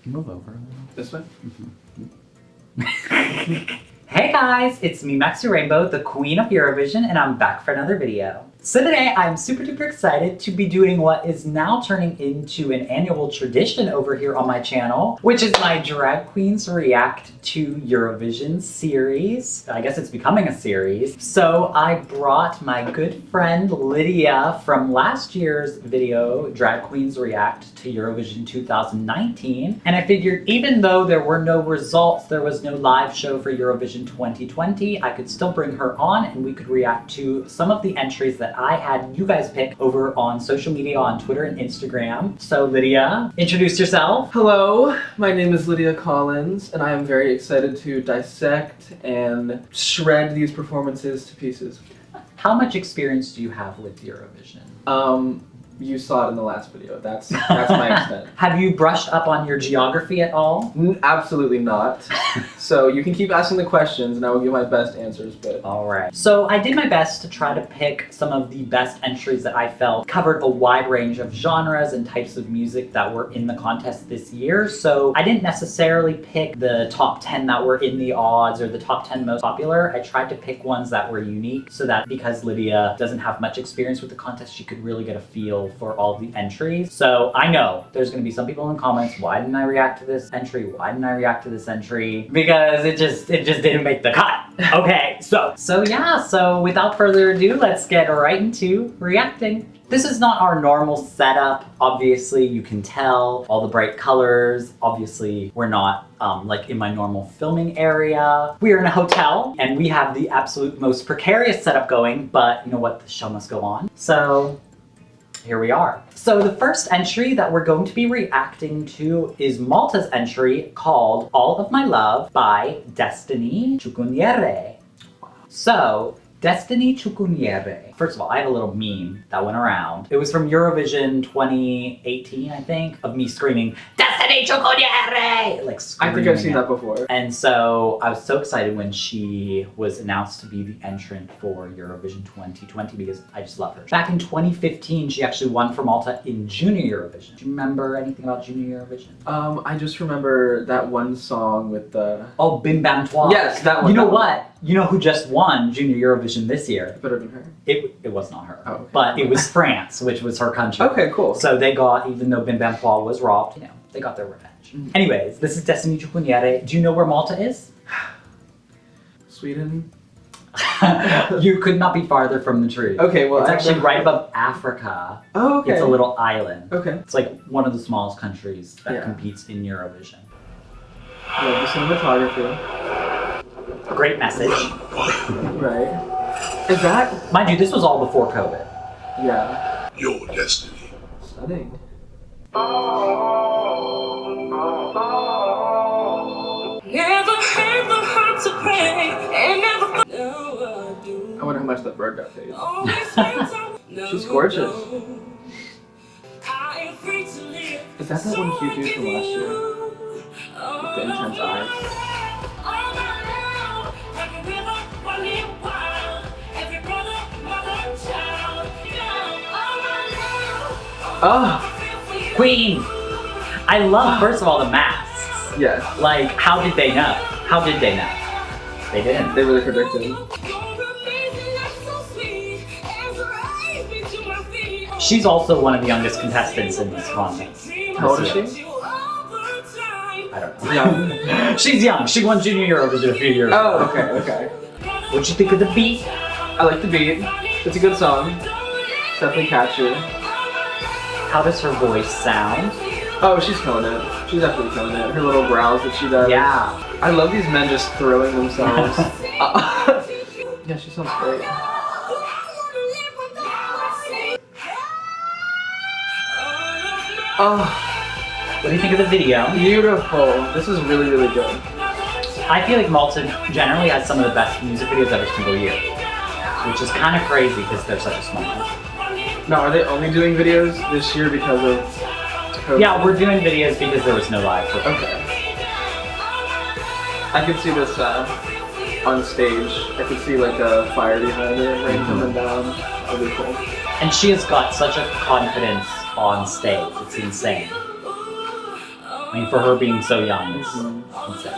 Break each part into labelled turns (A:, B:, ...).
A: Move over a little.
B: This way?
A: Hey guys, it's me, Maxxy Rainbow, the queen of Eurovision, and I'm back for another video. So today, I'm super duper excited to be doing what is now turning into an annual tradition over here on my channel, which is my Drag Queens React to Eurovision series. I guess it's becoming a series. So I brought my good friend Lydia from last year's video, Drag Queens React to Eurovision 2019. And I figured even though there were no results, there was no live show for Eurovision 2020, I could still bring her on and we could react to some of the entries that I had you guys pick over on social media, on Twitter and Instagram. So Lydia, introduce yourself.
B: Hello, my name is Lydia Kollins, and I am very excited to dissect and shred these performances to pieces.
A: How much experience do you have with Eurovision?
B: You saw it in the last video. That's my extent.
A: Have you brushed up on your geography at all?
B: Absolutely not. So you can keep asking the questions and I will give my best answers, but...
A: Alright. So I did my best to try to pick some of the best entries that I felt covered a wide range of genres and types of music that were in the contest this year. So I didn't necessarily pick the top 10 that were in the odds or the top 10 most popular. I tried to pick ones that were unique so that because Lydia doesn't have much experience with the contest, she could really get a feel for all the entries. So I know there's going to be some people in the comments, why didn't I react to this entry? Why didn't I react to this entry? Because it just didn't make the cut. Okay, so without further ado, let's get right into reacting. This is not our normal setup. Obviously, you can tell all the bright colors. Obviously, we're not like in my normal filming area. We are in a hotel and we have the absolute most precarious setup going, but you know what? The show must go on. So here we are. So the first entry that we're going to be reacting to is Malta's entry called All of My Love by Destiny Ciucuniere. So, Destiny Ciucuniere. First of all, I have a little meme that went around. It was from Eurovision 2018, I think, of me screaming, Destiny Ciucuniere! Like screaming.
B: I think I've seen that before.
A: And so I was so excited when she was announced to be the entrant for Eurovision 2020 because I just love her. Back in 2015, she actually won for Malta in Junior Eurovision. Do you remember anything about Junior Eurovision?
B: I just remember that one song with the...
A: Oh, Bim Bam Toi.
B: Yes, that one.
A: You know what? You know who just won Junior Eurovision this year?
B: Better than her.
A: It was not her.
B: Oh, okay.
A: But it was France, which was her country.
B: Okay, cool.
A: So they got, even though Bim Bam Toi was robbed, you know, they got their revenge. Anyways, this is Destiny Ciucuniere. Do you know where Malta is?
B: Sweden?
A: You could not be farther from the truth.
B: Okay, well...
A: It's actually right above Africa.
B: Oh, okay.
A: It's a little island.
B: Okay.
A: It's like one of the smallest countries that
B: Yeah.
A: competes in Eurovision.
B: Love the cinematography.
A: A great message.
B: Right. Is that...
A: Mind you, this was all before COVID.
B: Yeah.
C: Your destiny.
B: Stunning.
D: Never had the heart to pray, and never. No, I do.
B: I wonder how much that bird got paid.
D: Always spend time. No,
B: She's gorgeous.
D: no. I am free to live.
B: Is that that one cute dude from last year? With the intense eyes. Oh!
A: Queen! I love, first of all, the masks.
B: Yes.
A: Like, how did they know? How did they know? They didn't.
B: They really predicted.
A: She's also one of the youngest contestants in this contest.
B: How old is she?
A: I don't know.
B: Young.
A: She's young. She won Junior Eurovision a few years ago.
B: Oh, okay, okay.
A: What'd you think of the beat?
B: I like the beat. It's a good song. It's definitely catchy.
A: How does her voice sound?
B: Oh, she's killing it. She's absolutely killing it. Her little growls that she does.
A: Yeah.
B: I love these men just throwing themselves. Yeah, she sounds great. Oh,
A: What do you think of the video?
B: beautiful. This is really, really good.
A: I feel like Malta generally has some of the best music videos every single year, which is kind of crazy because they're such a small country.
B: Now, are they only doing videos this year because of COVID?
A: Yeah, we're doing videos because there was no live for
B: Okay. I could see this on stage. I could see like a fire behind it, rain coming down. That'd be cool.
A: And she has got such a confidence on stage. It's insane. I mean, for her being so young, it's
B: Mm-hmm.
A: insane.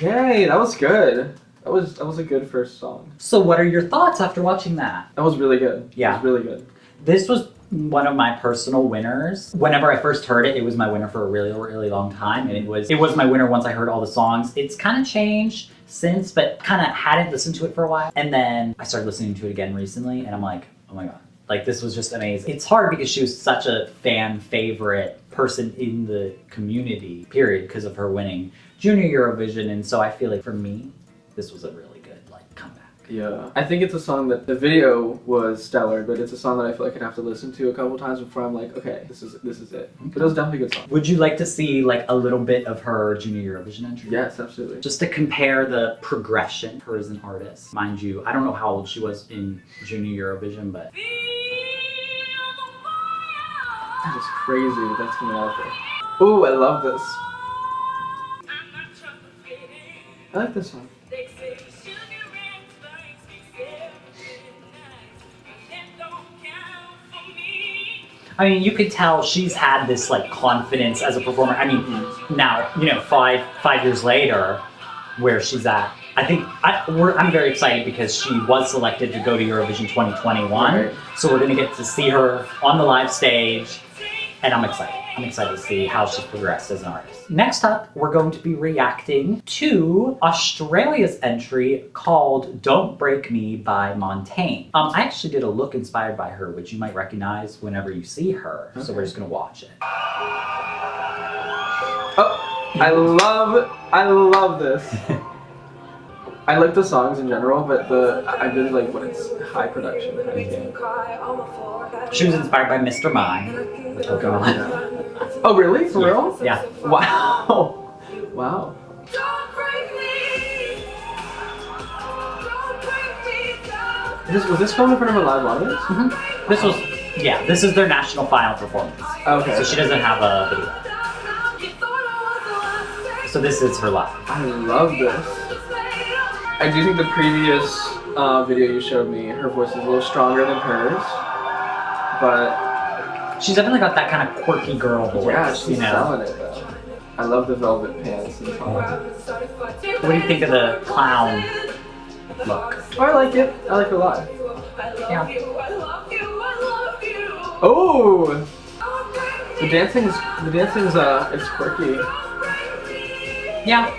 B: Yay, that was good. That was a good first song.
A: So what are your thoughts after watching that?
B: That was really good.
A: Yeah.
B: It was really good.
A: This was one of my personal winners. Whenever I first heard it, it was my winner for a really, really long time. And it was my winner once I heard all the songs. It's kind of changed since, but kind of hadn't listened to it for a while. And then I started listening to it again recently, and I'm like, oh my God. Like, this was just amazing. It's hard because she was such a fan favorite person in the community, period, because of her winning Junior Eurovision. And so I feel like for me, this was a really good, like, comeback.
B: Yeah. I think it's a song that the video was stellar, but it's a song that I feel like I'd have to listen to a couple times before I'm like, okay, this is it. But it was definitely a good song.
A: Would you like to see, like, a little bit of her Junior Eurovision entry?
B: Yes, absolutely.
A: Just to compare the progression, her as an artist. Mind you, I don't know how old she was in Junior Eurovision, but
B: That is crazy that that's coming out of her. Ooh, I love this. I like this song.
A: I mean, you could tell she's had this like confidence as a performer. I mean, now, you know, five years later, where she's at, I think I'm very excited because she was selected to go to Eurovision 2021.
B: Right.
A: So we're gonna get to see her on the live stage, and I'm excited. I'm excited to see how she's progressed as an artist. Next up, we're going to be reacting to Australia's entry called Don't Break Me by Montaigne. I actually did a look inspired by her, which you might recognize whenever you see her. So we're just gonna watch it.
B: Oh, I love this. I like the songs in general, but I really like when it's high production.
A: She was inspired by Mr. Mime with Pokemon.
B: Oh, really? For real?
A: Yeah.
B: Wow. Wow. Was this filmed in front of a live audience?
A: This is their national final performance.
B: Okay.
A: So she doesn't have a video. So this is her live.
B: I love this. I do think the previous video you showed me, her voice is a little stronger than hers, but
A: She's definitely got that kind of quirky girl voice.
B: yeah, she's
A: you know?
B: selling it though. I love the velvet pants and top.
A: What do you think of the clown look?
B: Oh, I like it. I like it a lot.
A: Yeah.
B: Oh, the dancing's it's quirky.
A: Yeah.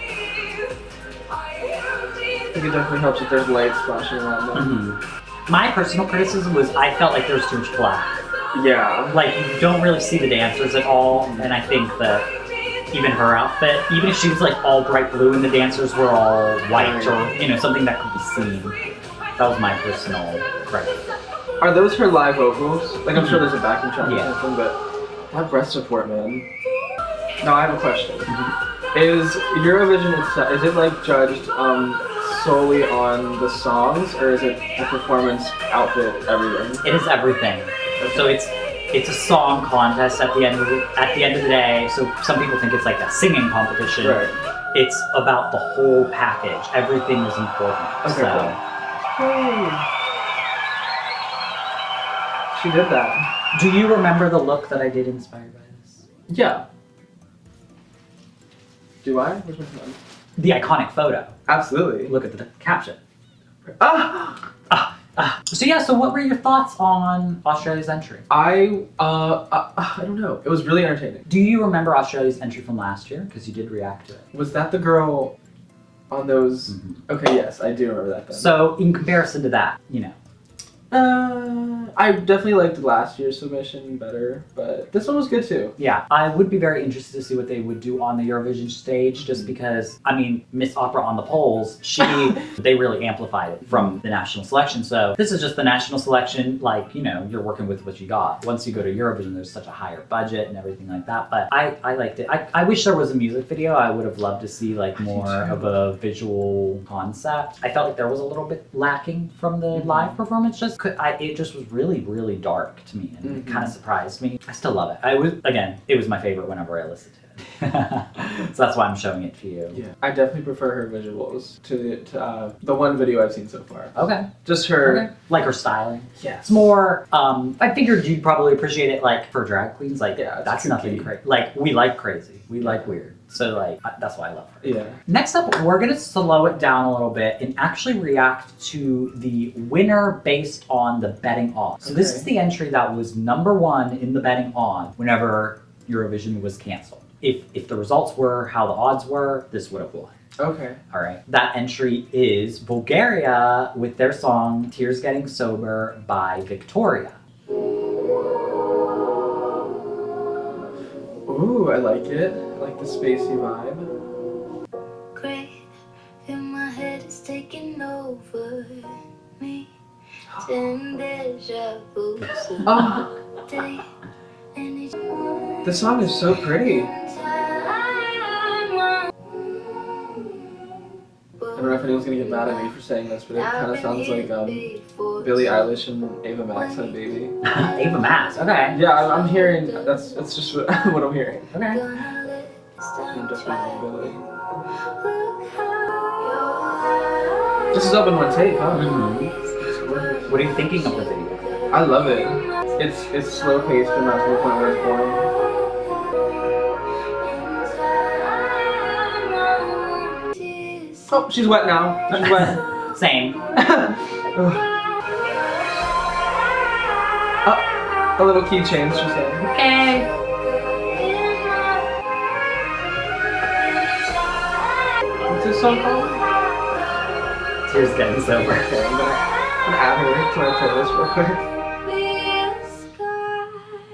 B: I think it definitely helps if there's lights flashing around them.
A: My personal criticism was I felt like there was too much black.
B: Yeah.
A: Like, you don't really see the dancers at all, and I think that even her outfit, even if she was like all bright blue and the dancers were all white or, you know, something that could be seen. That was my personal critique.
B: Are those her live vocals? Like, I'm sure there's a backing track or
A: Yeah.
B: something, but that breast support, man. Now, I have a question. Is Eurovision itself, is it like judged solely on the songs, or is it the performance, outfit, everything?
A: It is everything. So it's a song contest at the end of the day. So some people think it's like a singing competition.
B: Right.
A: It's about the whole package. Everything is important.
B: Okay,
A: So
B: Hey. She did that.
A: do you remember the look that I did inspired by this?
B: Yeah. Do I? Which one's mine?
A: The iconic photo.
B: Absolutely.
A: Look at the caption.
B: Ah!
A: So yeah, so what were your thoughts on Australia's entry?
B: I don't know. It was really entertaining.
A: Do you remember Australia's entry from last year? Because you did react to it.
B: Was that the girl on those? Okay, yes, I do remember that then.
A: So in comparison to that, you know.
B: I definitely liked last year's submission better, but this one was good too.
A: Yeah, I would be very interested to see what they would do on the Eurovision stage, just because, I mean, Miss Opera on the polls, they really amplified it from the national selection. So this is just the national selection, like, you know, you're working with what you got. Once you go to Eurovision, there's such a higher budget and everything like that, but I liked it. I wish there was a music video. I would have loved to see like more of a visual concept. I felt like there was a little bit lacking from the live performance, just it just was really, really dark to me, and it kind of surprised me. I still love it. It was my favorite whenever I listened to it. So that's why I'm showing it to you.
B: Yeah, I definitely prefer her visuals to the one video I've seen so far.
A: Okay.
B: Just her.
A: Okay. Like her styling.
B: Yes.
A: It's more, I figured you'd probably appreciate it like for drag queens. Like,
B: yeah,
A: that's nothing crazy. Like, we like crazy. We like weird. So, like, that's why I love her.
B: Yeah.
A: Next up, we're going to slow it down a little bit and actually react to the winner based on the betting odds. So, this is the entry that was #1 in the betting odds whenever Eurovision was canceled. If the results were how the odds were, this would have won.
B: Okay.
A: All right. That entry is Bulgaria with their song Tears Getting Sober by Victoria.
B: Ooh, I like it. I like the spacey vibe.
D: Great, feel my head is taking over me. Ten deja vu.
B: Oh, the song is so pretty. I don't know if anyone's gonna get mad at me for saying this, but it kind of sounds like Billie Eilish and Ava Max had a baby.
A: Ava Max, okay.
B: Yeah, I'm hearing. That's just what I'm hearing.
A: Okay.
B: I'm definitely Billie. This is up in one take, huh?
A: What are you thinking of the video?
B: I love it. It's slow paced, but not to the point where it's boring. Oh, she's wet now. She's wet.
A: Same.
B: Oh, a little key change, she said.
A: Okay.
B: What's this song called?
A: Tears Getting Sober.
B: Okay, I'm gonna add her to my playlist real quick.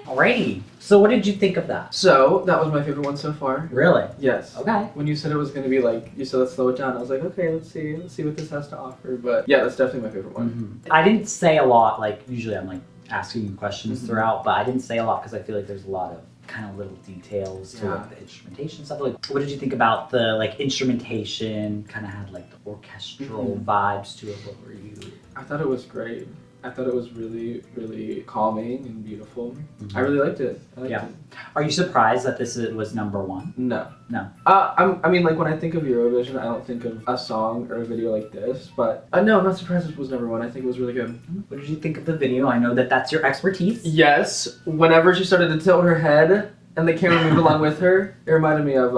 A: Alrighty. So what did you think of that?
B: So, that was my favorite one so far.
A: Really?
B: Yes.
A: Okay.
B: When you said it was going to be like, you said let's slow it down, I was like, okay, let's see what this has to offer. But yeah, that's definitely my favorite one.
A: I didn't say a lot, like usually I'm like asking you questions throughout, but I didn't say a lot because I feel like there's a lot of kind of little details to like the instrumentation stuff. Like, what did you think about the like instrumentation? Kind of had like the orchestral vibes to it. What were you?
B: I thought it was great. I thought it was really, really calming and beautiful. I really liked it. I liked it.
A: Are you surprised that this was #1?
B: No.
A: No.
B: I mean, like when I think of Eurovision, I don't think of a song or a video like this. But no, I'm not surprised it was #1. I think it was really good.
A: What did you think of the video? I know that that's your expertise.
B: Yes. Whenever she started to tilt her head and the camera moved along with her, it reminded me of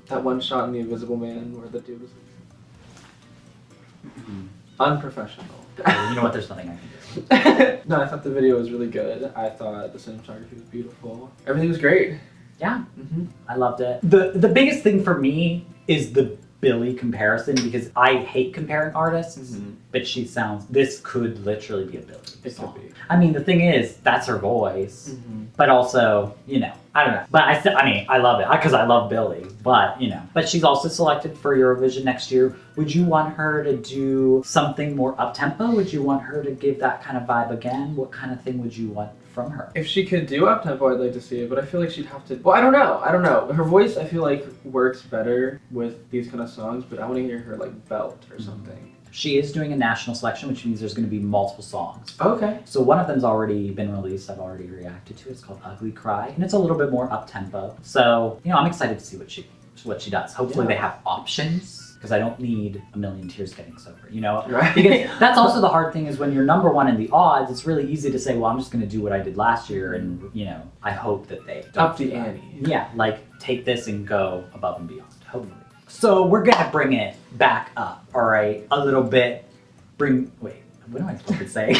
B: that one shot in The Invisible Man where the dude was unprofessional.
A: You know what? There's nothing I can do.
B: No, I thought the video was really good. I thought the cinematography was beautiful. Everything was great.
A: Yeah, I loved it. The biggest thing for me is the Billie comparison because I hate comparing artists, but this could literally be a Billie song.
B: Could be.
A: I mean, the thing is, that's her voice, but also, you know, I don't know. But I love it because I love Billie, but you know, but she's also selected for Eurovision next year. Would you want her to do something more up-tempo? Would you want her to give that kind of vibe again? What kind of thing would you want from her?
B: If she could do up-tempo, I'd like to see it, but I feel like she'd have to... Well, I don't know. Her voice, I feel like, works better with these kind of songs, but I want to hear her, like, belt or something.
A: She is doing a national selection, which means there's going to be multiple songs.
B: Okay.
A: So one of them's already been released. I've already reacted to it. It's called Ugly Cry, and it's a little bit more up-tempo. So, you know, I'm excited to see what she does. Hopefully they have options. Because I don't need a million tears getting sober, you know?
B: Right.
A: Because that's also the hard thing is when you're #1 in the odds, it's really easy to say, well, I'm just going to do what I did last year, and, you know, I hope that they don't
B: Up the ante.
A: Yeah, like, take this and go above and beyond, hopefully. So we're going to bring it back up, all right? A little bit. Wait, what am I fucking saying?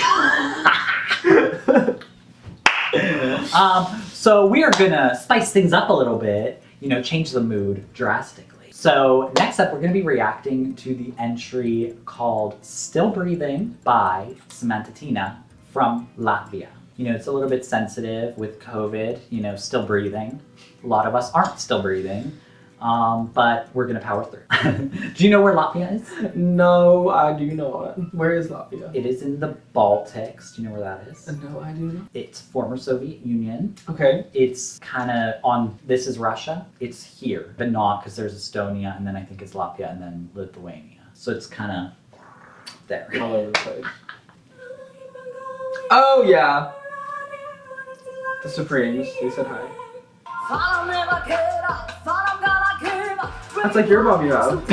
A: So we are going to spice things up a little bit, you know, change the mood drastically. So next up, we're going to be reacting to the entry called Still Breathing by Samantha Tina from Latvia. You know, it's a little bit sensitive with COVID, you know, still breathing. A lot of us aren't still breathing, but we're going to power through. Do you know where Latvia is?
B: No, I do not. Where is Latvia?
A: It is in the Baltics. Do you know where that is?
B: No, I do not.
A: It's former Soviet Union.
B: Okay.
A: It's kind of this is Russia. It's here, but not because there's Estonia, and then I think it's Latvia, and then Lithuania. So it's kind of there.
B: All over the place. Oh yeah. The Supremes. They said hi. That's like your mom you have.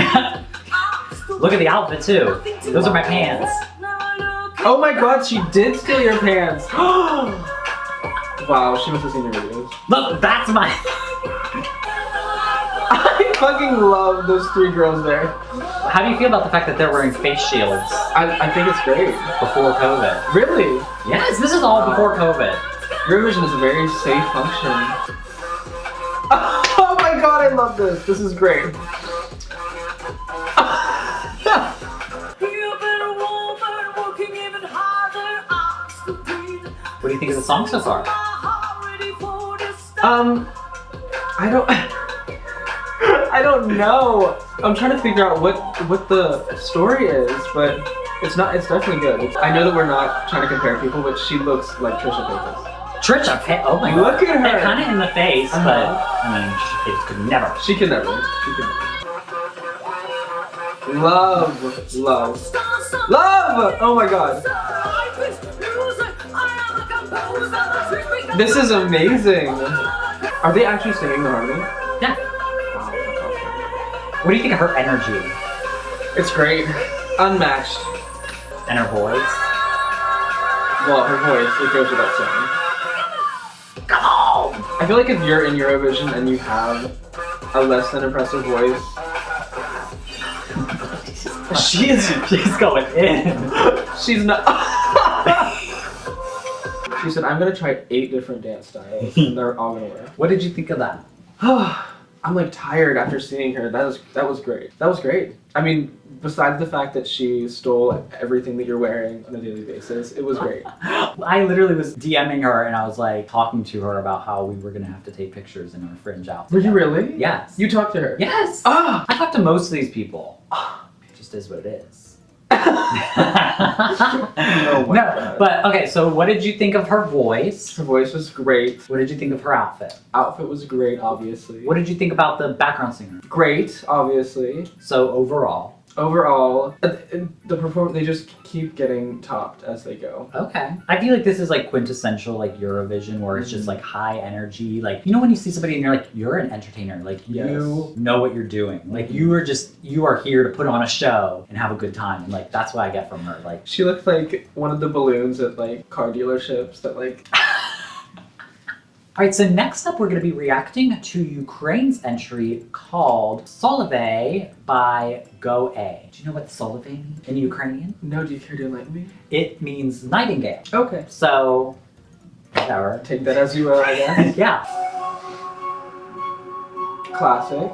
A: Look at the outfit too. Those are my pants.
B: Oh my god, she did steal your pants. Wow, she must have seen your videos.
A: Look, that's my.
B: I fucking love those 3 girls there.
A: How do you feel about the fact that they're wearing face shields
B: I think it's great.
A: before COVID?
B: Really?
A: Yes, this is all before COVID.
B: Eurovision is a very safe function. Oh my god, I love this. This is great.
A: What do you think of the song so far?
B: I don't know. I'm trying to figure out what the story is, but it's definitely good. I know that we're not trying to compare people, but she looks like Trisha Paytas.
A: Trisha Paytas, oh my god.
B: Look at her.
A: Kind of in the face, but I mean, Trisha Paytas could never.
B: She can never. Love. Oh my god. This is amazing. Are they actually singing the harmony?
A: Yeah.
B: Wow, that's awesome.
A: What do you think of her energy?
B: It's great. Unmatched.
A: And her voice?
B: Well, her voice, it goes without saying.
A: Come on!
B: I feel like if you're in Eurovision and you have a less than impressive voice, she's
A: going in.
B: She's not. She said, I'm gonna try 8 different dance styles and they're all gonna work.
A: What did you think of that?
B: I'm like tired after seeing her. That was great. That was great. I mean, besides the fact that she stole everything that you're wearing on a daily basis, it was great.
A: I literally was DMing her and I was like talking to her about how we were gonna have to take pictures in our fringe outfit.
B: Were you really?
A: Yes.
B: You talked to her?
A: Yes.
B: Ah!
A: I talked to most of these people. It just is what it is.
B: Oh my God.
A: But okay, so what did you think of her voice?
B: Her voice was great.
A: What did you think of her outfit?
B: Outfit was great, obviously.
A: What did you think about the background singer?
B: Great, obviously.
A: So overall?
B: Overall, the performance, they just keep getting topped as they go.
A: Okay. I feel like this is like quintessential like Eurovision where it's just like high energy. Like, you know when you see somebody and you're like, you're an entertainer. Like you know what you're doing. Like you are here to put on a show and have a good time. And like, that's what I get from her. Like
B: she looked like one of the balloons at like car dealerships that like...
A: All right, so next up, we're going to be reacting to Ukraine's entry called Solove by Go A. Do you know what Solove means in Ukrainian?
B: No, do you care to enlighten me?
A: It means nightingale.
B: Okay.
A: So, whatever.
B: Take that as you will, I guess.
A: Yeah.
B: Classic.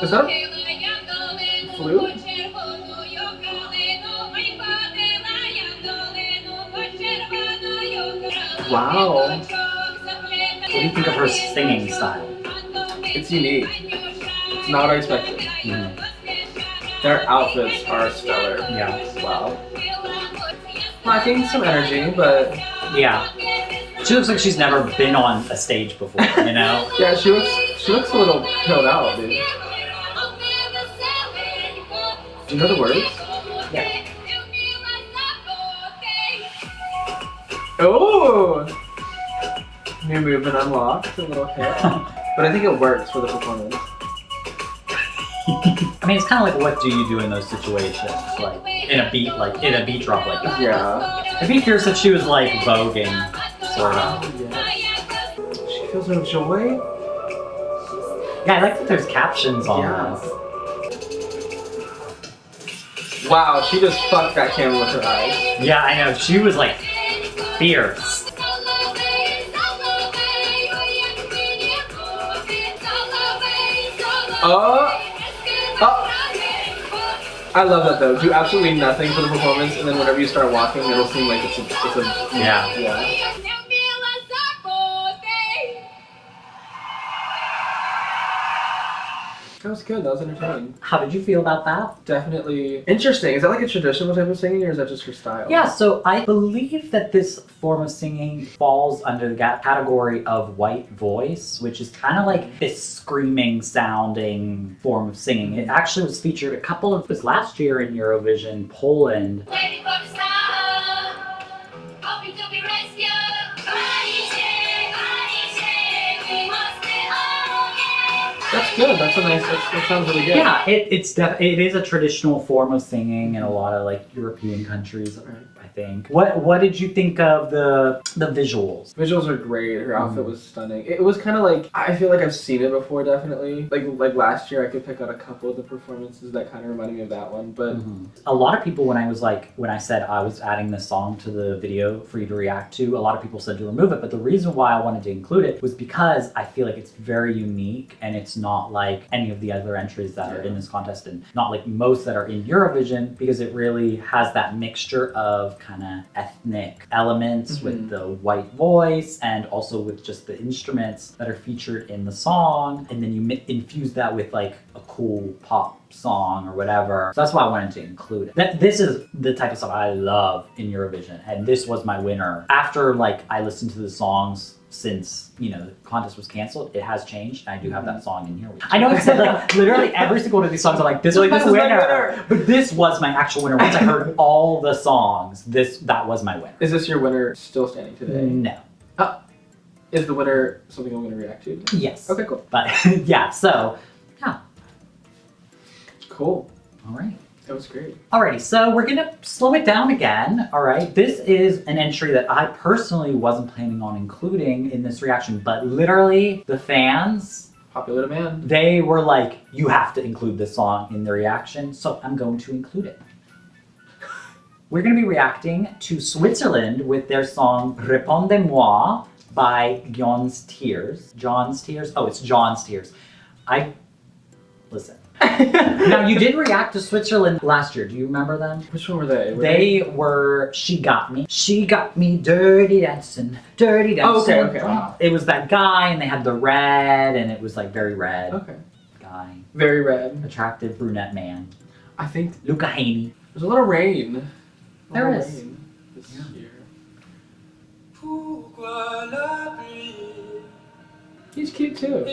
B: Is that a flute? Wow.
A: What do you think of her singing style?
B: It's unique. It's not what I expected.
A: Mm-hmm.
B: Their outfits are stellar.
A: Yeah.
B: Wow. Lacking some energy, but...
A: Yeah. She looks like she's never been on a stage before, you know?
B: Yeah, she looks a little pilled out, dude. Do you know the words?
A: Yeah.
B: Oh! New movement unlocked, a little hit. But I think it works for the performance.
A: I mean, it's kind of like, what do you do in those situations? Like, in a beat drop like that.
B: Yeah.
A: It'd be fierce if she was like voguing, sort of.
B: Yes. She feels no joy.
A: Yeah, I like that there's captions on this.
B: Wow, she just fucked that camera with her eyes.
A: Yeah, I know. She was like fierce.
B: I love that though. Do absolutely nothing for the performance, and then whenever you start walking, it'll seem like it's a
A: Yeah.
B: That was good. That was entertaining.
A: How did you feel about that?
B: Definitely interesting. Is that like a traditional type of singing, or is that just her style?
A: Yeah, so I believe that this form of singing falls under the category of white voice, which is kind of like this screaming sounding form of singing. It actually was featured it was last year in Eurovision, Poland.
B: That's good. That's a nice. That sounds really good.
A: Yeah, it is a traditional form of singing in a lot of like European countries. I think. What did you think of the visuals?
B: Visuals are great. Her outfit was stunning. It was kind of like, I feel like I've seen it before, definitely. Like last year, I could pick out a couple of the performances that kind of reminded me of that one. But
A: a lot of people, when I said I was adding this song to the video for you to react to, a lot of people said to remove it. But the reason why I wanted to include it was because I feel like it's very unique and it's not like any of the other entries that are in this contest, and not like most that are in Eurovision, because it really has that mixture of kind of ethnic elements with the white voice and also with just the instruments that are featured in the song, and then you infuse that with like a cool pop song or whatever. So that's why I wanted to include it. This is the type of stuff I love in Eurovision, and this was my winner. After like I listened to the songs since, you know, the contest was canceled, it has changed, and I do have that song in here. I know I said like literally every single one of these songs, I'm like, this was my winner. But this was my actual winner. Once I heard all the songs, that was my winner.
B: is this your winner still standing today?
A: No.
B: Is the winner something I'm going to react to?
A: Yes.
B: Okay, cool.
A: But yeah, so yeah.
B: Cool.
A: All right.
B: That was great.
A: Alrighty, so we're gonna slow it down again, all right? This is an entry that I personally wasn't planning on including in this reaction, but literally the fans,
B: Popular demand.
A: they were like, you have to include this song in the reaction, so I'm going to include it. We're gonna be reacting to Switzerland with their song Répondez-moi by John's Tears. John's Tears? Oh, it's John's Tears. Listen. Now, you did react to Switzerland last year. Do you remember them?
B: Which one were they?
A: They were She Got Me. She got me dirty dancing, dirty dancing.
B: Oh, okay.
A: It was that guy, and they had the red, and it was like very red.
B: Okay.
A: Guy.
B: Very red.
A: Attractive brunette man.
B: I think
A: Luca Haney.
B: there's a lot of rain.
A: There is.
B: This year. He's cute too.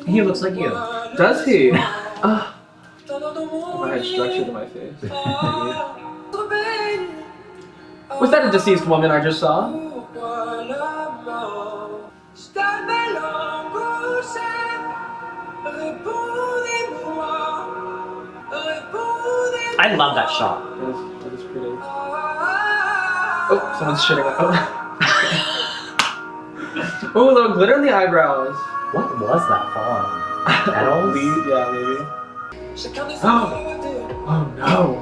A: He looks like you.
B: Does he? If I had structure to my face. Was that a deceased woman I just saw?
A: I love that shot.
B: That is pretty. Oh, someone's shitting on. Oh, a little glitter in the eyebrows.
A: What was that falling? Petals?
B: Yeah, maybe. Oh no.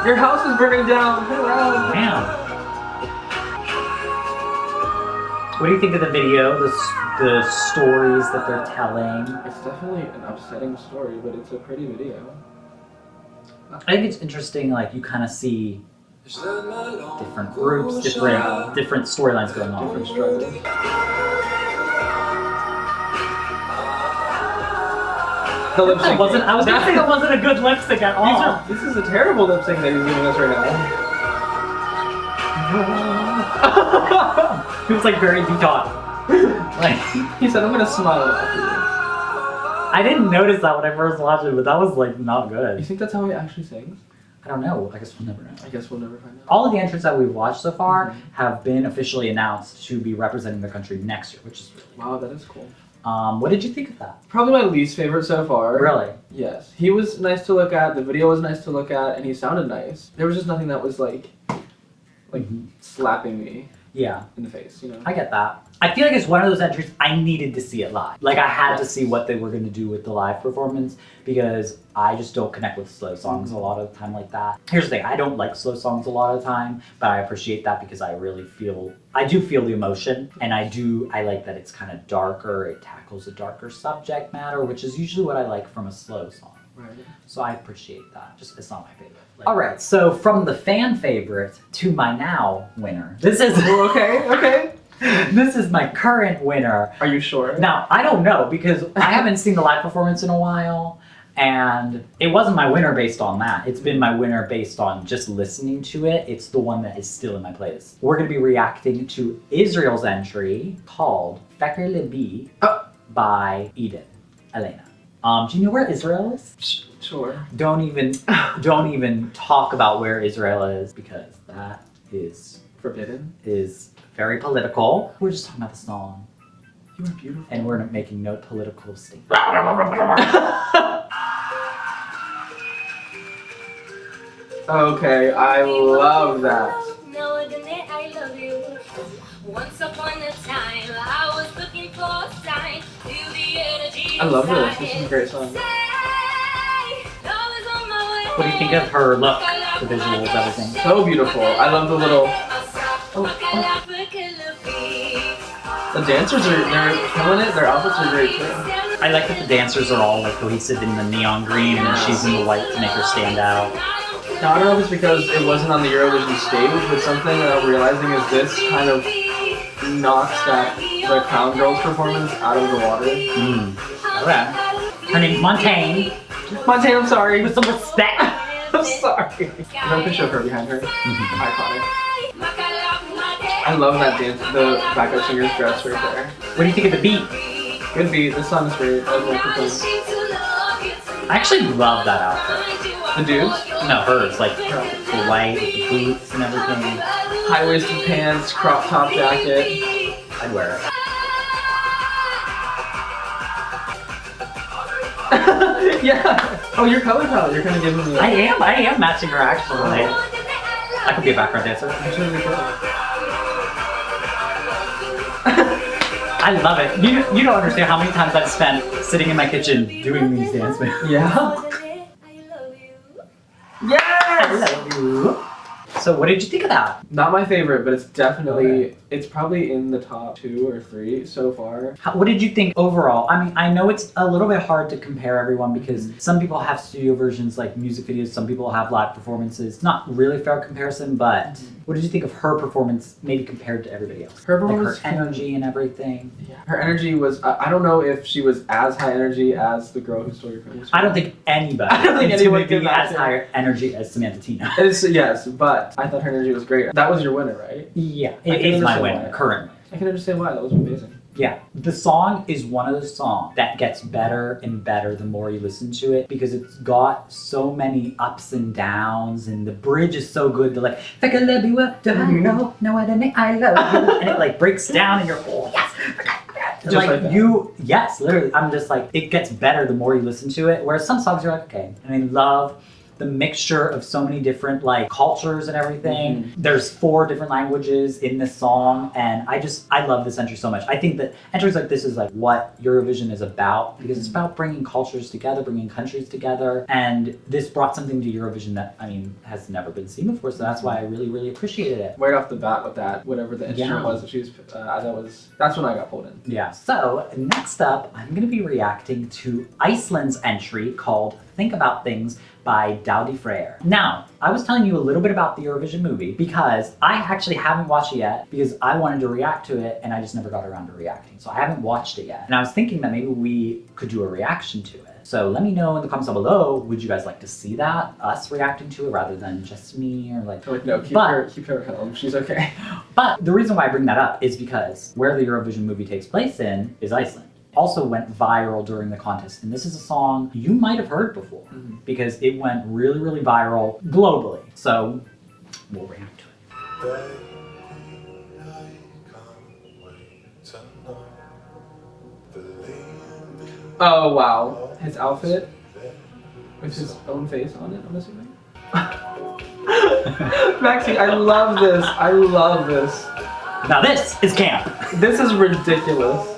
B: Your house is burning down. Turn around.
A: Damn. What do you think of the video, the stories that they're telling?
B: It's definitely an upsetting story, but it's a pretty video.
A: I think it's interesting, like you kind of see different groups, different storylines going on.
B: Different struggles. The lip sync.
A: I was gonna say that wasn't a good lip sync at all.
B: This is a terrible lip sync that he's giving us right now.
A: He was like very detox. Like
B: he said, I'm gonna smile after you.
A: I didn't notice that when I first watched it, but that was like not
B: You
A: good.
B: think that's how he actually sings?
A: I don't know. I guess we'll never know.
B: I guess we'll never find out.
A: All of the entrants that we've watched so far have been officially announced to be representing their country next year, which is really cool.
B: Wow, that is cool.
A: What did you think of that?
B: Probably my least favorite so far.
A: Really?
B: Yes. He was nice to look at, the video was nice to look at, and he sounded nice. There was just nothing that was like slapping me
A: Yeah.
B: in the face, you know?
A: I get that. I feel like it's one of those entries I needed to see it live. Like I had to see what they were going to do with the live performance, because I just don't connect with slow songs a lot of the time like that. Here's the thing, I don't like slow songs a lot of the time, but I appreciate that because I do feel the emotion, and I like that it's kind of darker, it tackles a darker subject matter, which is usually what I like from a slow song.
B: Right.
A: So I appreciate that. Just it's not my favorite. All right, so from the fan favorite to my now winner. This is
B: Okay.
A: This is my current winner.
B: Are you sure?
A: Now, I don't know because I haven't seen the live performance in a while, and it wasn't my winner based on that. It's been my winner based on just listening to it. It's the one that is still in my playlist. We're going to be reacting to Israel's entry called Feker Lebi by Eden. Elena. Do you know where Israel is?
B: Sure.
A: Don't even talk about where Israel is because that is very political. We're just talking about the song.
B: You are beautiful.
A: And we're making no political statement.
B: Okay, I love that.
D: Once upon a time, I was looking for a sign. Feel the energy.
B: I love this. This is a great song.
A: What do you think of her look, the visuals, everything?
B: So beautiful. I love the little. The dancers they're killing it. Their outfits are great too.
A: I like that the dancers are all like cohesive in the neon green and then she's in the white to make her stand out.
B: Now I don't know if it's because it wasn't on the Eurovision stage, but something that I'm realizing is this kind of knocks the Clown Girls performance out of the water.
A: Okay. Her name's Montaigne.
B: Montaigne, I'm sorry.
A: With some respect.
B: I'm sorry. There's a picture of her behind her. Iconic. I love that dance, the backup singer's dress right there.
A: What do you think of the beat?
B: Good beat. This song is great. I love the
A: I actually love that outfit.
B: The dudes?
A: No, hers. Like the white with the boots and everything.
B: High-waisted pants, crop top jacket.
A: I'd wear
B: it. Yeah. Oh, your color palette. You're kind of giving me.
A: I am matching her actually. I could be a background dancer.
B: That's really good.
A: I love it. You don't understand how many times I've spent sitting in my kitchen doing these dance moves.
B: Yeah. Yes!
A: I love you. So what did you think of that?
B: Not my favorite, but it's definitely, it's probably in the top 2 or 3 so far.
A: What did you think overall? I mean, I know it's a little bit hard to compare everyone because some people have studio versions like music videos, some people have live performances. Not really fair comparison, but what did you think of her performance maybe compared to everybody else?
B: Her performance,
A: like her energy and everything.
B: Yeah. Her energy was, I don't know if she was as high energy as the girl who stole your Christmas.
A: I don't think anybody can be as high energy as Samantha Tina.
B: Yes, but I thought her energy was great. That was your winner, right?
A: Yeah, it is my winner currently.
B: I can understand why. That was amazing.
A: Yeah, the song is one of those songs that gets better and better the more you listen to it because it's got so many ups and downs and the bridge is so good. They're like, I love you, I love you, and it like breaks down and you're, oh yes,
B: just like that.
A: Yes, literally. I'm just like, it gets better the more you listen to it. Whereas some songs you're like, okay, and I love the mixture of so many different like cultures and everything. There's 4 different languages in this song and I love this entry so much. I think that entries like this is like what Eurovision is about because it's about bringing cultures together, bringing countries together, and this brought something to Eurovision that, I mean, has never been seen before, so that's why I really, really appreciated it.
B: Right off the bat with that, whatever the instrument was that she was, that's when I got pulled in.
A: Yeah, so next up, I'm gonna be reacting to Iceland's entry called Think About Things by Dowdy Freyr. Now, I was telling you a little bit about the Eurovision movie because I actually haven't watched it yet because I wanted to react to it and I just never got around to reacting. So I haven't watched it yet. And I was thinking that maybe we could do a reaction to it. So let me know in the comments down below, would you guys like to see that? Us reacting to it rather than just me or like...
B: No, keep her home. She's okay.
A: But the reason why I bring that up is because where the Eurovision movie takes place in is Iceland. Also went viral during the contest, and this is a song you might have heard before because it went really, really viral globally. So we'll react to it.
B: Oh wow, his outfit with his own face on it, I'm assuming. Maxxy, I love this. I love this.
A: Now this is camp.
B: This is ridiculous.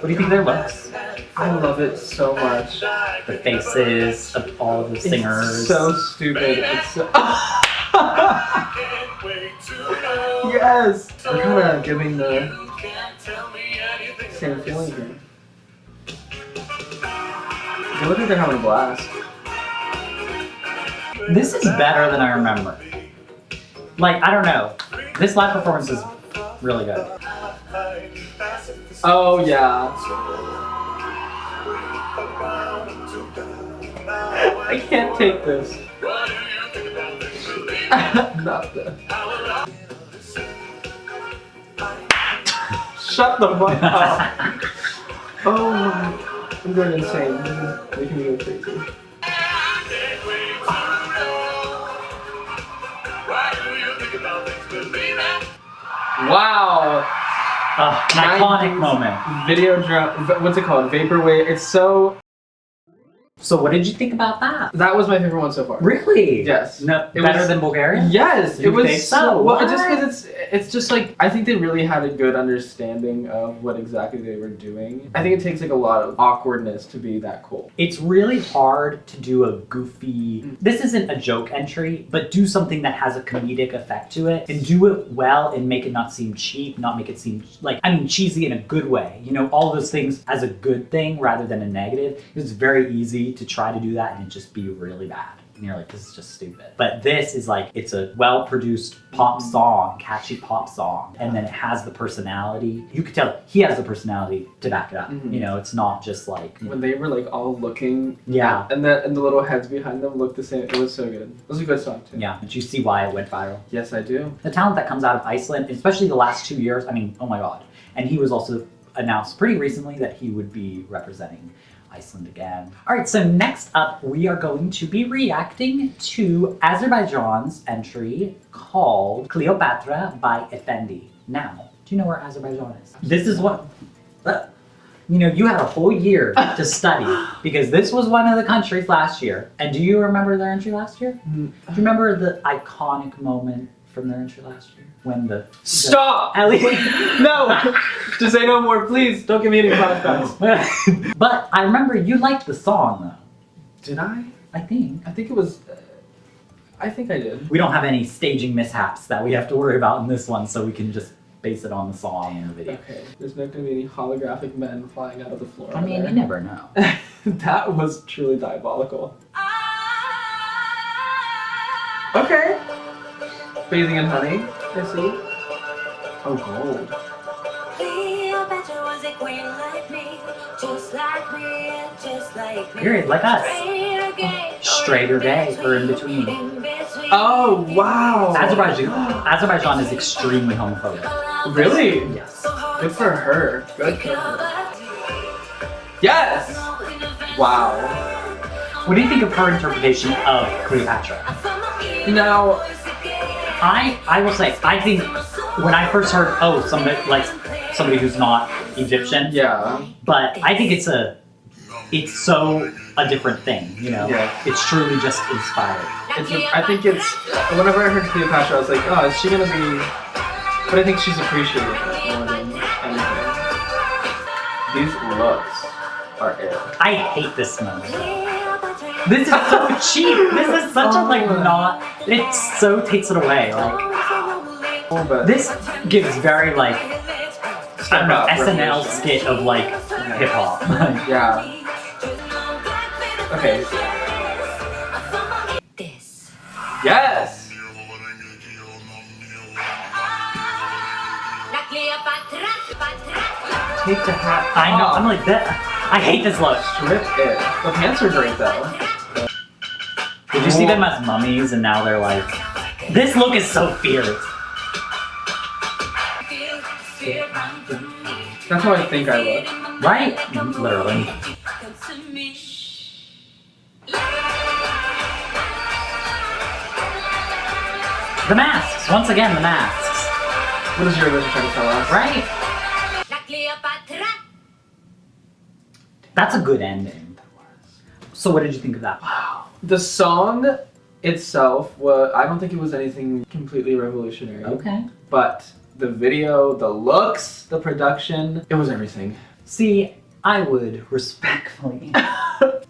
A: What do you think of their looks?
B: I love it so much.
A: The faces of all of the singers.
B: It's so stupid. It's so... Yes! We're kind of giving the same feeling here. They look like they're having a blast.
A: This is better than I remember. Like, I don't know. This live performance is really good.
B: Oh, yeah. I can't take this. Not the. Shut the fuck up. Oh my. I'm going insane. This is making me go crazy. Wow.
A: An iconic moment.
B: Video drum. What's it called? Vaporwave. It's so.
A: So what did you think about that?
B: That was my favorite one so far.
A: Really?
B: Yes.
A: No,
B: It
A: better
B: was-
A: than Bulgarian?
B: Yes,
A: You
B: it was
A: think so?
B: well,
A: What?
B: just because it's just like I think they really had a good understanding of what exactly they were doing. I think it takes like a lot of awkwardness to be that cool.
A: It's really hard to do a goofy, this isn't a joke entry, but do something that has a comedic effect to it and do it well and make it not seem cheap, not make it seem like, I mean, cheesy in a good way. You know, all those things as a good thing rather than a negative. It's very easy to try to do that and it just be really bad. And you're like, this is just stupid. But this is like, it's a well-produced pop song, catchy pop song. And then it has the personality. You could tell he has the personality to back it up. You know, it's not just like...
B: When they were like all looking,
A: Yeah.
B: and the little heads behind them looked the same. It was so good. It was a good song too.
A: Yeah, did you see why it went viral?
B: Yes, I do.
A: The talent that comes out of Iceland, especially the last 2 years, I mean, oh my god. And he was also announced pretty recently that he would be representing Iceland again. All right, so next up, we are going to be reacting to Azerbaijan's entry called Cleopatra by Effendi. Now, do you know where Azerbaijan is? This is what, you know, you had a whole year to study because this was one of the countries last year. And do you remember their entry last year? Do you remember the iconic moment from their entry last year? When the...
B: Stop!
A: Ellie...
B: No! Just say no more, please. Don't give me any flashbacks.
A: But I remember you liked the song though.
B: Did I?
A: I think.
B: I think it was. I think I did.
A: We don't have any staging mishaps that we have to worry about in this one, so we can just base it on the song and the video.
B: Okay. There's not going to be any holographic men flying out of the floor.
A: I mean,
B: there.
A: you never know.
B: That was truly diabolical. Okay. Bathing in honey. I see. Oh, gold.
D: Cleopatra was a queen like me, just like me, just like me.
A: Period, like us.
D: Straight or gay,
A: or in between.
B: Oh, wow.
A: Azerbaijan is extremely homophobic.
B: Really?
A: Yes.
B: Good for her. Good for her. Yes! Wow.
A: What do you think of her interpretation of Cleopatra?
B: Now,
A: I will say, I think when I first heard, oh, somebody who's not Egyptian,
B: yeah.
A: but I think it's so a different thing, you know?
B: Yeah.
A: It's truly just inspired.
B: I think it's, whenever I heard Cleopatra, I was like, oh, is she gonna be, but I think she's appreciating it more than anything. These looks are it.
A: I hate this moment. This is so cheap. This is such a it so takes it away. Like,
B: Oh, but
A: this gives very like, I don't know, SNL skit of like hip hop.
B: yeah. Okay.
D: This.
B: Yes! Take the hat
A: I know.
B: off.
A: I'm like that. I hate this look.
B: Strip it. The pants are great though.
A: Did you see them as mummies and now they're like, this look is so fierce.
B: That's how I think I look.
A: Right? Literally. The masks. Once again, the masks.
B: What is Eurovision trying to tell us?
A: Right? That's a good ending. So what did you think of that?
B: Wow. The song itself, I don't think it was anything completely revolutionary.
A: Okay.
B: But the video, the looks, the production, it was everything.
A: See, I would respectfully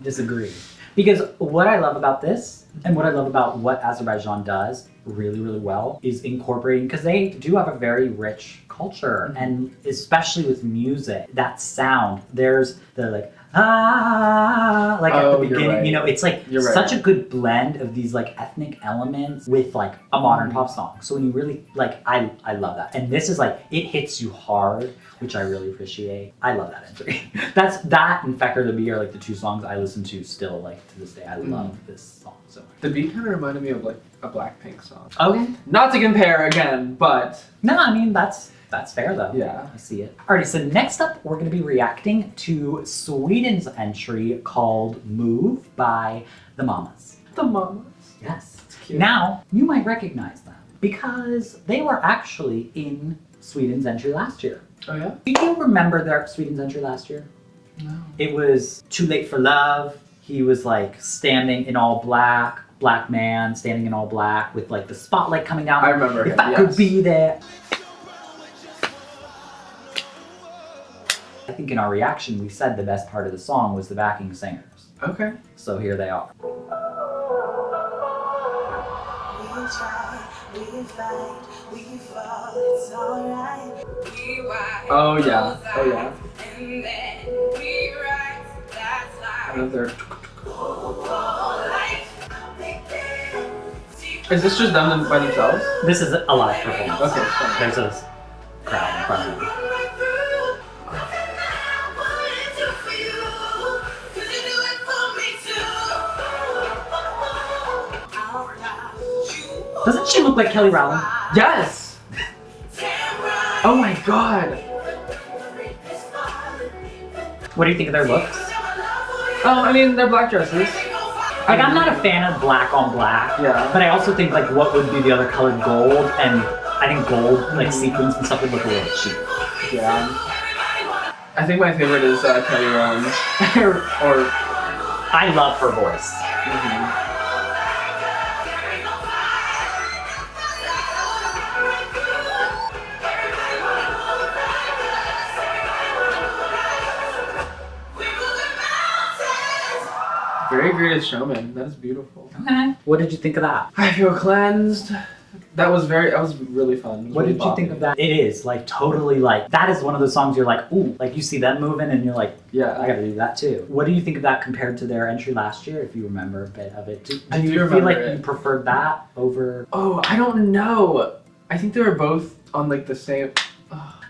A: disagree. Because what I love about this, and what I love about what Azerbaijan does really, really well, is incorporating, because they do have a very rich culture, and especially with music, that sound, there's the like, like at the beginning,
B: right.
A: you know, it's like
B: You're right.
A: such a good blend of these like ethnic elements with like a modern pop song. So when you really like, I love that. And this is like, it hits you hard, which I really appreciate. I love that entry. That and Fecker the Bee are like the two songs I listen to still like to this day. I love this song so much.
B: The beat kind of reminded me of like a Blackpink song.
A: Okay.
B: Not to compare again, but
A: No, I mean, that's fair though.
B: yeah.
A: I see it. Alrighty, so next up, we're going to be reacting to Sweden's entry called Move by the Mamas.
B: The Mamas.
A: Yes.
B: It's cute.
A: Now, you might recognize them because they were actually in Sweden's entry last year.
B: Oh yeah?
A: Do you remember their Sweden's entry last year?
B: No.
A: It was Too Late for Love. He was like standing in all black, black man standing in all black with like the spotlight coming down.
B: I remember
A: If
B: him,
A: I
B: yes.
A: could be there. I think in our reaction we said the best part of the song was the backing singers.
B: Okay.
A: So here they are.
D: We try, we fight, we fall, it's alright. We ride,
B: Oh yeah. Oh yeah.
D: and then we rise, that's life.
B: Another.
D: Life.
B: Is this just them by themselves?
A: This is a live performance.
B: Okay, fine.
A: There's a crowd in front of them. Doesn't she look like Kelly Rowland?
B: Yes! Oh my god!
A: What do you think of their looks?
B: Oh, I mean, they're black dresses.
A: Like, I'm not a fan of black on black,
B: Yeah.
A: but I also think like what would be the other color gold, and I think gold like sequins and stuff would look a little cheap.
B: Yeah. I think my favorite is Kelly Rowland. or
A: I love her voice.
B: Very Greatest Showman. That is beautiful.
A: Okay. What did you think of that?
B: I feel cleansed. That was really fun. It was
A: What
B: really
A: did you think
B: boppy.
A: of that? It is like totally like that is one of those songs you're like, ooh, like you see them moving and you're like,
B: Yeah.
A: I gotta do that too. What do you think of that compared to their entry last year, if you remember a bit of it? Do
B: I do
A: you feel
B: remember
A: like
B: it.
A: you preferred that over?
B: Oh, I don't know. I think they were both on like the same.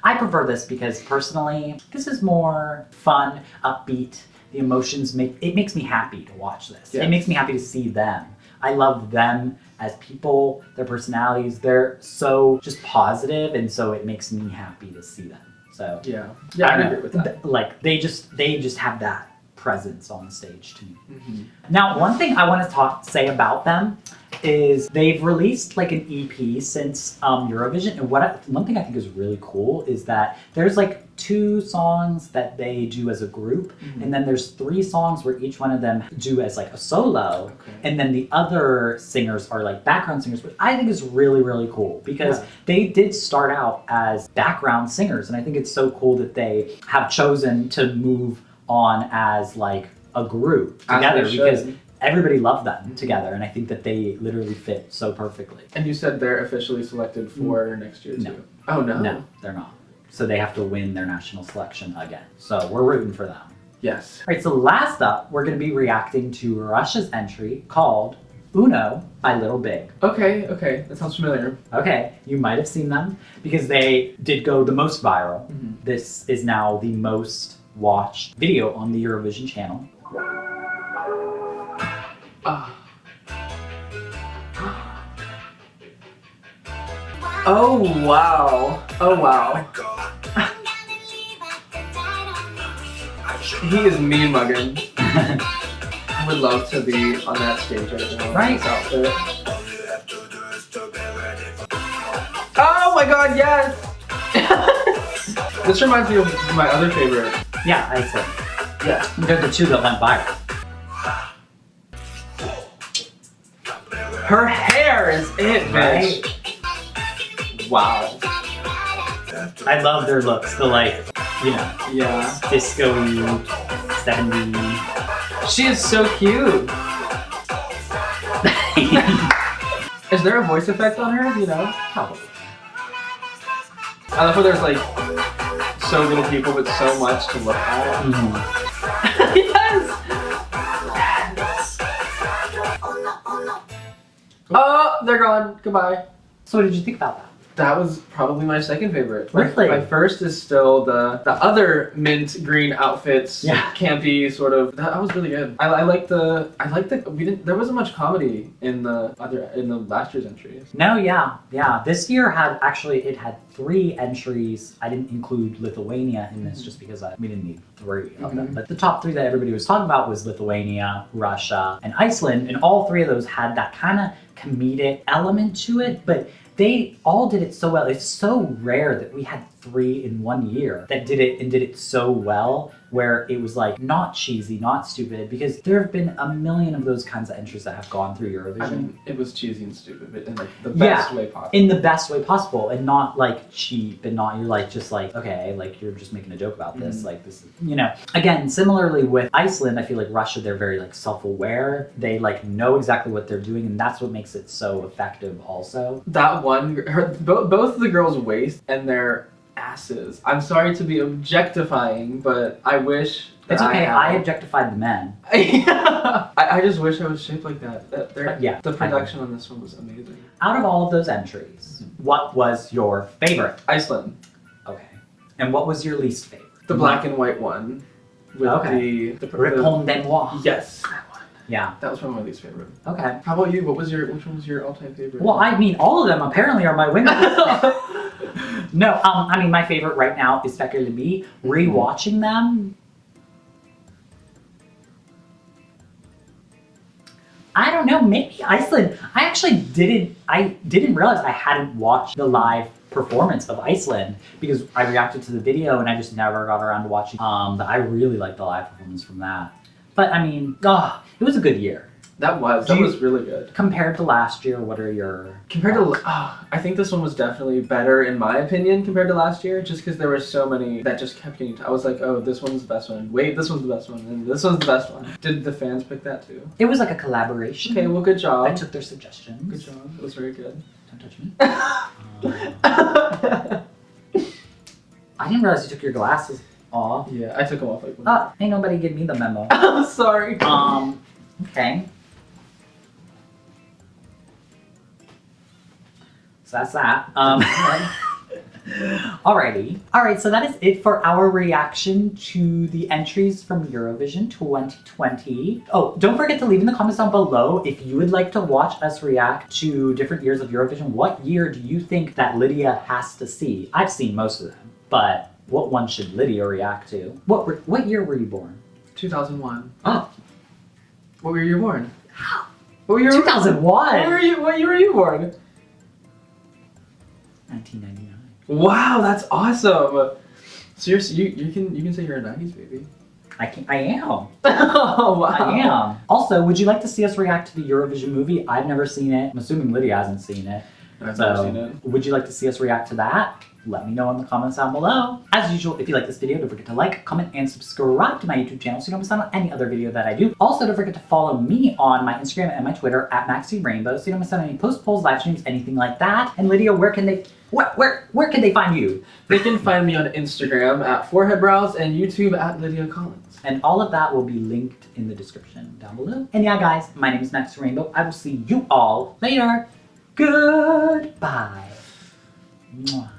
A: I prefer this because personally, this is more fun, upbeat. The emotions makes me happy to watch this.
B: Yes.
A: It makes me happy to see them. I love them as people, their personalities. They're so just positive, and so it makes me happy to see them. So
B: Yeah. Yeah, I
A: don't
B: agree with that.
A: Like they just have that presence on stage to me.
B: Mm-hmm.
A: Now, one thing I want to say about them is they've released like an EP since Eurovision, and one thing I think is really cool is that there's like 2 songs that they do as a group, and then there's 3 songs where each one of them do as like a solo, and then the other singers are like background singers, which I think is really, really cool because they did start out as background singers, and I think it's so cool that they have chosen to move on as like a group together because everybody loved them together, and I think that they literally fit so perfectly.
B: And you said they're officially selected for next year too?
A: No.
B: Oh no?
A: No, they're not. So they have to win their national selection again. So we're rooting for them.
B: Yes.
A: All right, so last up, we're going to be reacting to Russia's entry called Uno by Little Big.
B: Okay, that sounds familiar.
A: Okay, you might have seen them because they did go the most viral. This is now the most watched video on the Eurovision channel.
B: Oh wow. Oh wow. He is mean mugging. I would love to be on that stage right now.
A: Right.
B: This outfit. Oh my god, yes! This reminds me of my other favorite.
A: Yeah, I see.
B: Yeah.
A: They're the 2 that went viral.
B: Her hair is it, bitch. Wow.
A: I love their looks. The like, you know,
B: Yeah.
A: disco-y, 70s.
B: She is so cute. Is there a voice effect on her? Do you know?
A: Probably.
B: I love how there's like so little people but so much to look at. Yes! Oh, they're gone. Goodbye.
A: So what did you think about that?
B: That was probably my second favorite.
A: Really?
B: My first is still the other mint green outfits.
A: Yeah.
B: Campy sort of. That was really good. I like the there wasn't much comedy in the last year's entries.
A: No, yeah. This year had 3 entries. I didn't include Lithuania in this just because we didn't need 3 of them. But the top 3 that everybody was talking about was Lithuania, Russia, and Iceland, and all 3 of those had that kind of comedic element to it, but they all did it so well. It's so rare that we had 3 in one year that did it so well, where it was like not cheesy, not stupid, because there have been a million of those kinds of entries that have gone through Eurovision.
B: I mean, it was cheesy and stupid, but in like the best way possible.
A: In the best way possible, and not like cheap, and not you're like just like, okay, like you're just making a joke about this, like this, you know. Again, similarly with Iceland, I feel like Russia, they're very like self-aware. They like know exactly what they're doing, and that's what makes it so effective also.
B: That one, both of the girls' waist and their asses. I'm sorry to be objectifying, but I wish that
A: it's okay. I objectified the men.
B: I just wish I was shaped like that. The production on this one was amazing.
A: Out of all of those entries, what was your favorite?
B: Iceland.
A: Okay. And what was your least favorite?
B: The black and white one. With the
A: Répondez de moi.
B: Yes. That one.
A: Yeah.
B: That was probably my least favorite.
A: Okay.
B: How about you? Which one was your all-time favorite?
A: Well, I mean, all of them apparently are my winners. No, I mean, my favorite right now is Fekker to be. Rewatching them, I don't know, maybe Iceland. I didn't realize I hadn't watched the live performance of Iceland because I reacted to the video and I just never got around to watching. But I really liked the live performance from that. But I mean, it was a good year.
B: That was really good.
A: Compared to last year, what are your...
B: I think this one was definitely better in my opinion compared to last year, just because there were so many that just kept getting... I was like, oh, this one's the best one. Wait, this one's the best one. And this one's the best one. Did the fans pick that too?
A: It was like a collaboration.
B: Okay, well, good job.
A: I took their suggestions.
B: Good job. It was very good.
A: Don't touch me. I didn't realize you took your glasses off.
B: Yeah, I took them off like
A: Ain't nobody give me the memo.
B: I'm sorry.
A: Okay. So that's that. Alrighty. Alright, so that is it for our reaction to the entries from Eurovision 2020. Oh, don't forget to leave in the comments down below if you would like to watch us react to different years of Eurovision. What year do you think that Lydia has to see? I've seen most of them, but what one should Lydia react to? What year were you born?
B: 2001.
A: Oh.
B: What year were you born? What year
A: 2001?
B: What year were you born?
A: 1999.
B: Wow, that's awesome. So you can say you're a 90s baby.
A: I am.
B: Oh, wow.
A: I am. Also, would you like to see us react to the Eurovision movie? I've never seen it. I'm assuming Lydia hasn't seen it.
B: I've never seen it.
A: Would you like to see us react to that? Let me know in the comments down below. As usual, if you like this video, don't forget to like, comment, and subscribe to my YouTube channel so you don't miss out on any other video that I do. Also, don't forget to follow me on my Instagram and my Twitter at Maxxy Rainbow so you don't miss out on any posts, polls, live streams, anything like that. And Lydia, where can they find you?
B: They can find me on Instagram at Forehead Brows and YouTube at Lydia Kollins.
A: And all of that will be linked in the description down below. And yeah, guys, my name is Maxxy Rainbow. I will see you all later. Goodbye. Mwah.